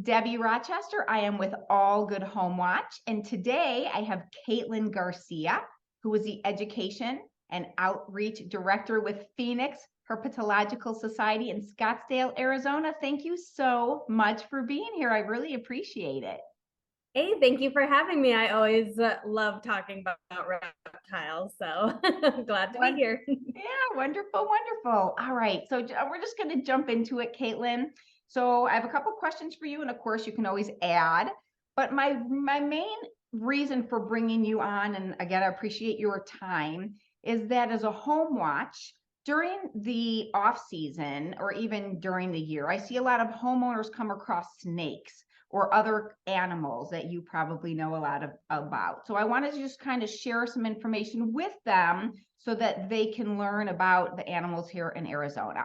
Debbie Rochester. I am with All Good Home Watch, and today I have Katelyn Garcia, who is the Education and Outreach Director with Phoenix Herpetological Society in Scottsdale, Arizona. Thank you so much for being here. I really appreciate it. Hey, thank you for having me. I always love talking about reptiles, so I'm glad to be here. Yeah, wonderful, wonderful. All right, so we're just going to jump into it, Katelyn. So I have a couple questions for you, and of course, you can always add. But my main reason for bringing you on, and again, I appreciate your time, is that as a home watch during the off season or even during the year, I see a lot of homeowners come across snakes or other animals that you probably know a lot about. So I wanted to just kind of share some information with them so that they can learn about the animals here in Arizona.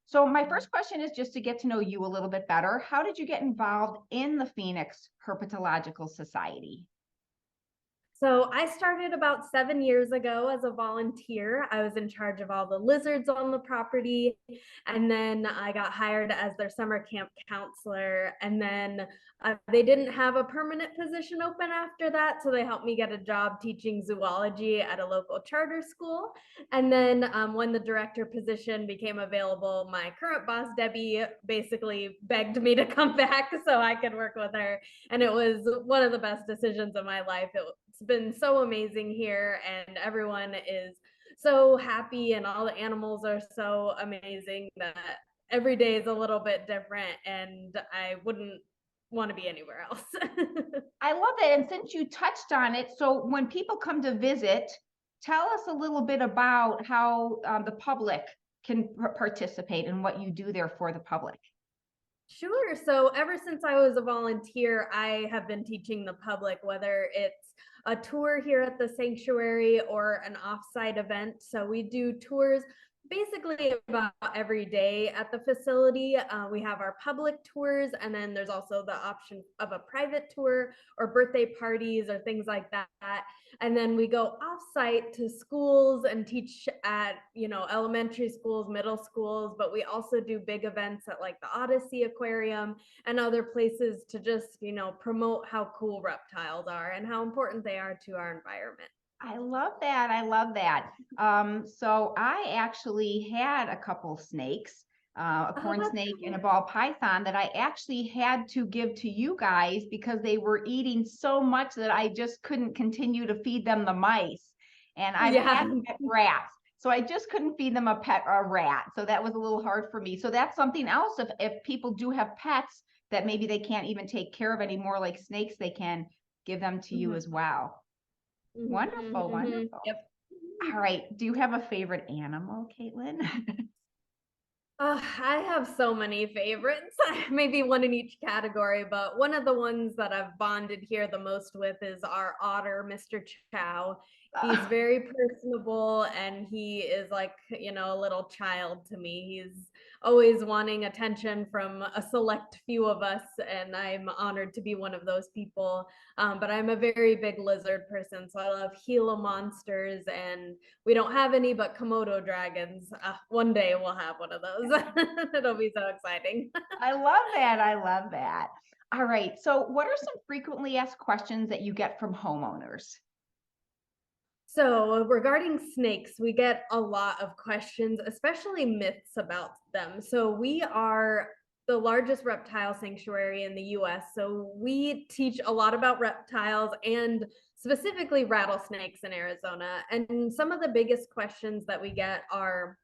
So my first question is just to get to know you a little bit better. How did you get involved in the Phoenix Herpetological Society? So I started about 7 years ago as a volunteer. I was in charge of all the lizards on the property. And then I got hired as their summer camp counselor. And then they didn't have a permanent position open after that. So they helped me get a job teaching zoology at a local charter school. And then when the director position became available, my current boss, Debbie, basically begged me to come back so I could work with her. And it was one of the best decisions of my life. It's been so amazing here, and everyone is so happy, and all the animals are so amazing that every day is a little bit different, and I wouldn't want to be anywhere else. I love that. And since you touched on it, so when people come to visit, tell us a little bit about how the public can participate and what you do there for the public. Sure. So ever since I was a volunteer, I have been teaching the public, whether it's a tour here at the sanctuary or an offsite event. So we do tours basically about every day at the facility. We have our public tours, and then there's also the option of a private tour or birthday parties or things like that. And then we go offsite to schools and teach at, elementary schools, middle schools, but we also do big events at like the Odyssey Aquarium and other places to just, promote how cool reptiles are and how important they are to our environment. I love that. I love that. So I actually had a couple snakes, a Oh, corn that's snake and a cool. ball python that I actually had to give to you guys because they were eating so much that I just couldn't continue to feed them the mice. And I've Yeah. had pet rats. So I just couldn't feed them a rat. So that was a little hard for me. So that's something else. If people do have pets that maybe they can't even take care of anymore, like snakes, they can give them to you Mhm. as well. Mhm, Wonderful, mhm. wonderful. Yep. All right. Do you have a favorite animal, Katelyn? I have so many favorites, maybe one in each category, but one of the ones that I've bonded here the most with is our otter, Mr. Chow. He's very personable, and he is like, a little child to me. He's always wanting attention from a select few of us, and I'm honored to be one of those people. But I'm a very big lizard person, so I love Gila monsters, and we don't have any but Komodo dragons. One day we'll have one of those. It'll be so exciting. I love that. I love that. All right. So, what are some frequently asked questions that you get from homeowners? So, regarding snakes, we get a lot of questions, especially myths about them. So, we are the largest reptile sanctuary in the US. So, we teach a lot about reptiles and specifically rattlesnakes in Arizona. And some of the biggest questions that we get are,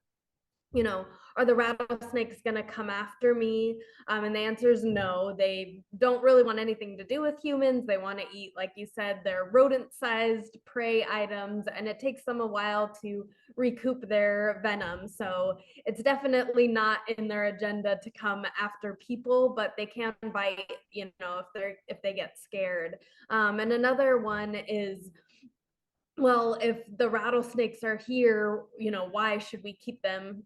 you know, are the rattlesnakes going to come after me? And the answer is no. They don't really want anything to do with humans. They want to eat, like you said, their rodent-sized prey items, and it takes them a while to recoup their venom. So it's definitely not in their agenda to come after people, but they can bite, if they get scared. And another one is, well, if the rattlesnakes are here, why should we keep them,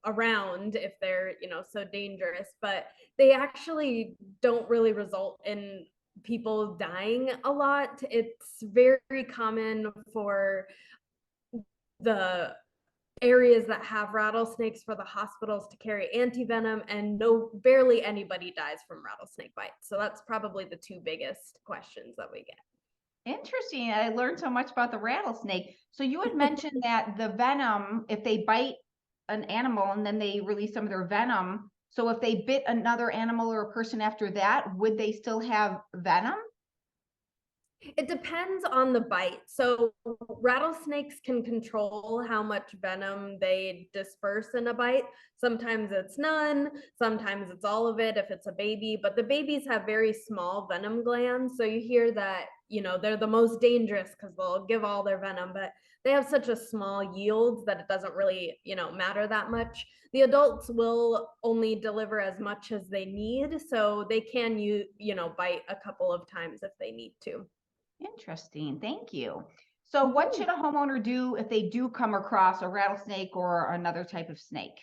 around if they're, so dangerous? But they actually don't really result in people dying a lot. It's very common for the areas that have rattlesnakes for the hospitals to carry anti-venom, and barely anybody dies from rattlesnake bites. So that's probably the two biggest questions that we Interesting. I learned so much about the rattlesnake. So you had mentioned that the venom, if they bite an animal and then they release some of their venom, so if they bit another animal or a person after that, would they still have venom? It depends on the bite. So rattlesnakes can control how much venom they disperse in a bite. Sometimes it's none, sometimes it's all of it if it's a baby, but the babies have very small venom glands. So you hear that, they're the most dangerous because they'll give all their venom, but they have such a small yield that it doesn't really, matter that much. The adults will only deliver as much as they need, so they can bite a couple of times if they need to. Interesting. Thank you. So what should a homeowner do if they do come across a rattlesnake or another type of snake?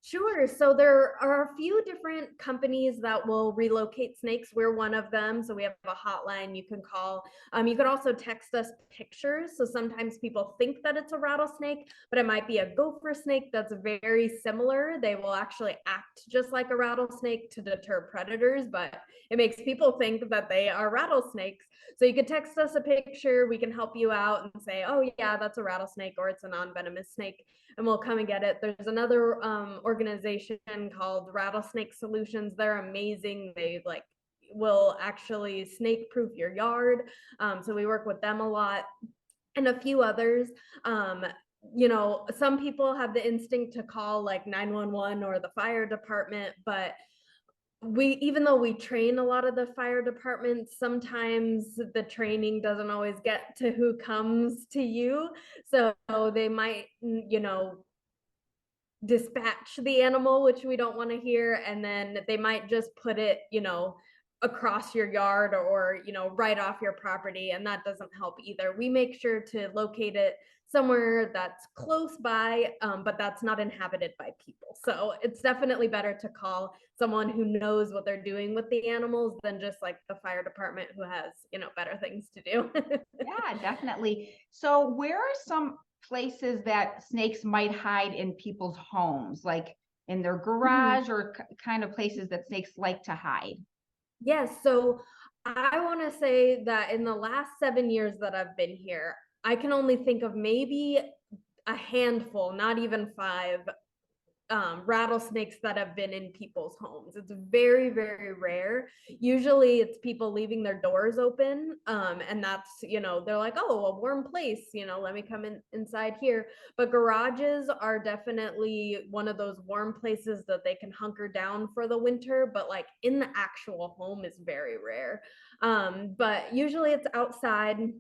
Sure. So there are a few different companies that will relocate snakes. We're one of them. So we have a hotline you can call. You could also text us pictures. So sometimes people think that it's a rattlesnake, but it might be a gopher snake that's very similar. They will actually act just like a rattlesnake to deter predators, but it makes people think that they are rattlesnakes. So you could text us a picture. We can help you out and say, oh, yeah, that's a rattlesnake, or it's a non-venomous snake, and we'll come and get it. There's another organization called Rattlesnake Solutions. They're amazing. They will actually snake proof your yard. So we work with them a lot, and a few others. Some people have the instinct to call like 911 or the fire department, but even though we train a lot of the fire departments, sometimes the training doesn't always get to who comes to you. So they might, dispatch the animal, which we don't want to hear, and then they might just put it, across your yard, or right off your property, and that doesn't help either. We make sure to locate it somewhere that's close by, but that's not inhabited by people. So it's definitely better to call someone who knows what they're doing with the animals than just like the fire department who has better things to do. Yeah, definitely. So where are some places that snakes might hide in people's homes, like in their garage or kind of places that snakes like to hide? Yes, so I want to say that in the last 7 years that I've been here, I can only think of maybe a handful, not even five, rattlesnakes that have been in people's homes. It's very, very rare. Usually it's people leaving their doors open. And that's, they're like, oh, a warm place, let me come inside here. But garages are definitely one of those warm places that they can hunker down for the winter, but like in the actual home is very rare. But usually it's outside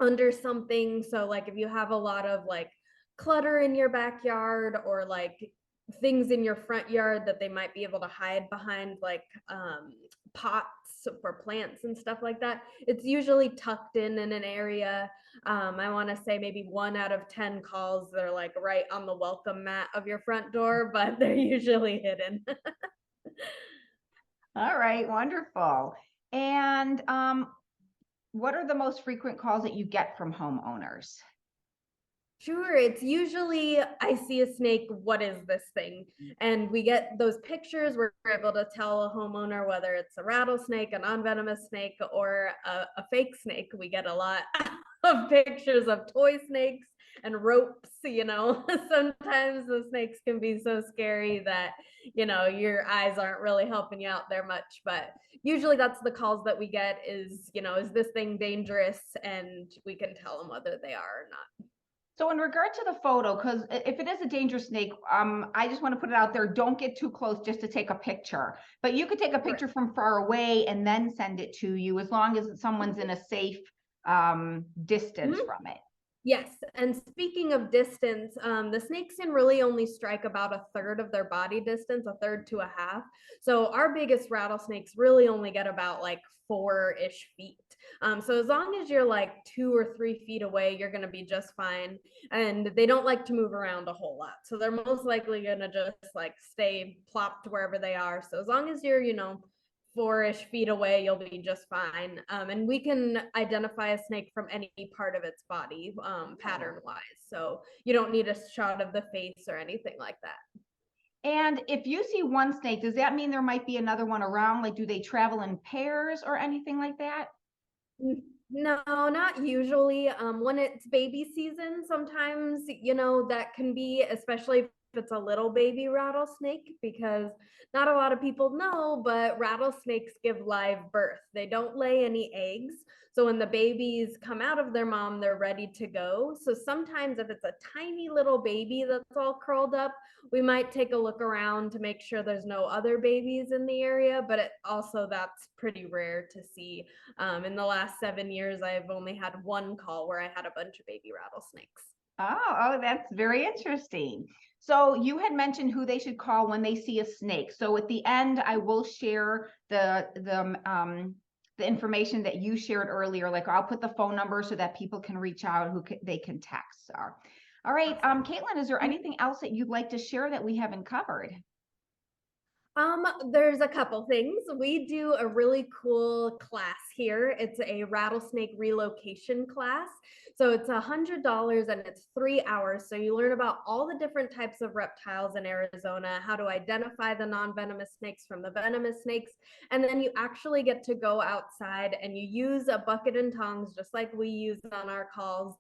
under something. So like if you have a lot of like clutter in your backyard, or like things in your front yard that they might be able to hide behind, like pots for plants and stuff like that, it's usually tucked in an area. I want to say maybe 1 out of 10 calls, they're like right on the welcome mat of your front door, but they're usually hidden. All right, wonderful. And what are the most frequent calls that you get from homeowners? Sure, it's usually, I see a snake, what is this thing? And we get those pictures. We're able to tell a homeowner whether it's a rattlesnake, a non-venomous snake, or a fake snake. We get a lot of pictures of toy snakes and ropes. Sometimes the snakes can be so scary that your eyes aren't really helping you out there much, but usually that's the calls that we get is, is this thing dangerous? And we can tell them whether they are or not. So in regard to the photo, because if it is a dangerous snake, I just want to put it out there, don't get too close just to take a picture. But you could take a picture from far away and then send it to you, as long as someone's in a safe distance from it. Yes, and speaking of distance, the snakes can really only strike about a third of their body distance, a third to a half. So our biggest rattlesnakes really only get about like 4-ish feet. So as long as you're like 2 or 3 feet away, you're going to be just fine. And they don't like to move around a whole lot. So they're most likely going to just like stay plopped wherever they are. So as long as you're, 4-ish feet away, you'll be just fine. And we can identify a snake from any part of its body, pattern wise. So you don't need a shot of the face or anything like that. And if you see one snake, does that mean there might be another one around? Like, do they travel in pairs or anything like that? No, not usually. When it's baby season, sometimes, you know, that can be, especially if it's a little baby rattlesnake, because not a lot of people know, but rattlesnakes give live birth. They don't lay any eggs. So when the babies come out of their mom, they're ready to go. So sometimes if it's a tiny little baby that's all curled up, we might take a look around to make sure there's no other babies in the area, but that's pretty rare to see. In the last 7 years, I've only had one call where I had a bunch of baby rattlesnakes. Oh, that's very interesting. So you had mentioned who they should call when they see a snake. So at the end, I will share the information that you shared earlier. Like, I'll put the phone number so that people can reach out, they can text. All right, Katelyn, is there anything else that you'd like to share that we haven't covered? There's a couple things. We do a really cool class here. It's a rattlesnake relocation class. So it's $100 and it's 3 hours. So you learn about all the different types of reptiles in Arizona, how to identify the non-venomous snakes from the venomous snakes. And then you actually get to go outside and you use a bucket and tongs, just like we use on our calls,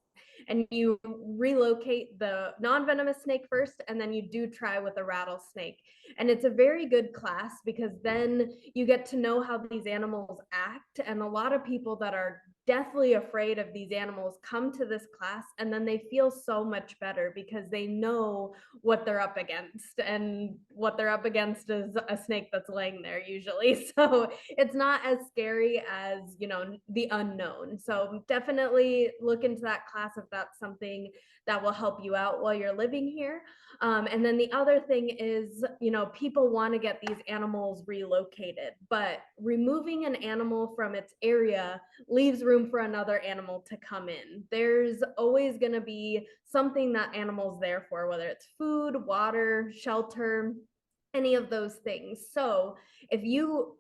and you relocate the non-venomous snake first, and then you do try with a rattlesnake. And it's a very good class because then you get to know how these animals act. And a lot of people that are deathly afraid of these animals come to this class, and then they feel so much better because they know what they're up against, and what they're up against is a snake that's laying there usually. So it's not as scary as, you know, the unknown. So definitely look into that class if that's something that will help you out while you're living here. And then the other thing is, you know, people want to get these animals relocated, but removing an animal from its area leaves room for another animal to come in. There's always going to be something that animal's there for, whether it's food, water, shelter, any of those things. So if you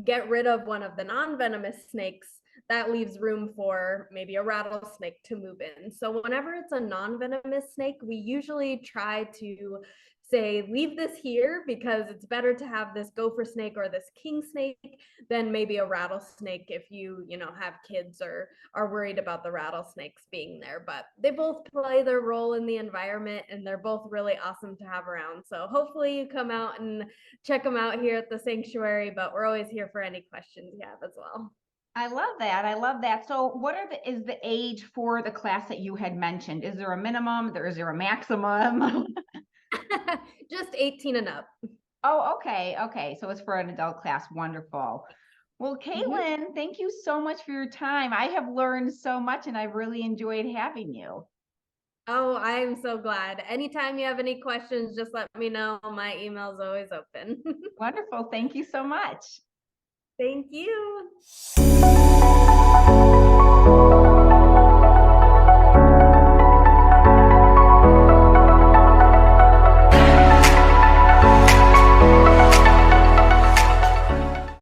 get rid of one of the non-venomous snakes, that leaves room for maybe a rattlesnake to move in. So whenever it's a non-venomous snake, we usually try to say, leave this here because it's better to have this gopher snake or this king snake than maybe a rattlesnake if you know, have kids or are worried about the rattlesnakes being there. But they both play their role in the environment, and they're both really awesome to have around. So hopefully you come out and check them out here at the sanctuary, but we're always here for any questions you have as well. I love that. I love that. So what is the age for the class that you had mentioned? Is there a minimum? Is there a maximum? Just 18 and up. Oh, okay. Okay. So it's for an adult class. Wonderful. Well, Katelyn, thank you so much for your time. I have learned so much and I've really enjoyed having you. Oh, I'm so glad. Anytime you have any questions, just let me know. My email is always open. Wonderful. Thank you so much. Thank you.